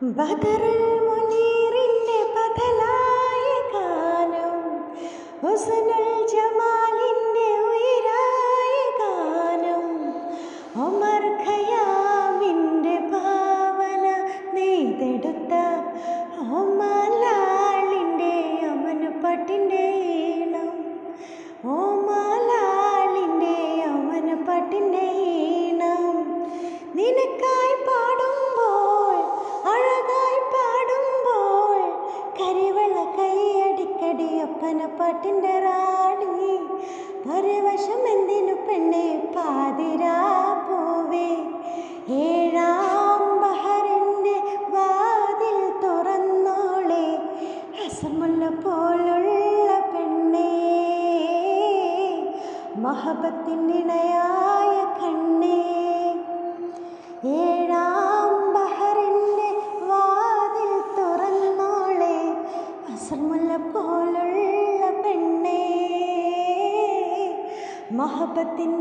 ബദറുൽ മുനീറിന്റെ ബദലായ ഗാനം, ഹുസ്നുൽ ജമാലിന്റെ ഉയിരായ ഗാനം, ഒമർ ഖയ്യാമിന്റെ ഭാവന നെയ്തെടുത്ത ഓമാലാളിന്റെ അമനപ്പാട്ടിന്റെ ഈണം, ഓമാലാളിന്റെ അമനപ്പാട്ടിന്റെ ഈണം. നിനക്കായി പാടുമ്പോൾ, അഴകായി പാടുമ്പോൾ, കരിവള കൈയടിക്കടി ഒപ്പനപ്പാട്ടിന്റെ റാണി. പരവശം എന്തിനു പെണ്ണെ പാതിരാ പൂവേ, ഏഴാം ബഹറിന്റെ വാതിൽ തുറന്നോളെ, ഹസമുള്ള പോലുള്ള പെണ്ണേ, മഹബത്തിനിണയായ കണ്ണേ. ഏഴാം ബഹറിന്റെ വാതിൽ തുറന്നോളെ, ഹസമുള്ള പോലുള്ള പെണ്ണേ, മഹബത്തിൻ്റെ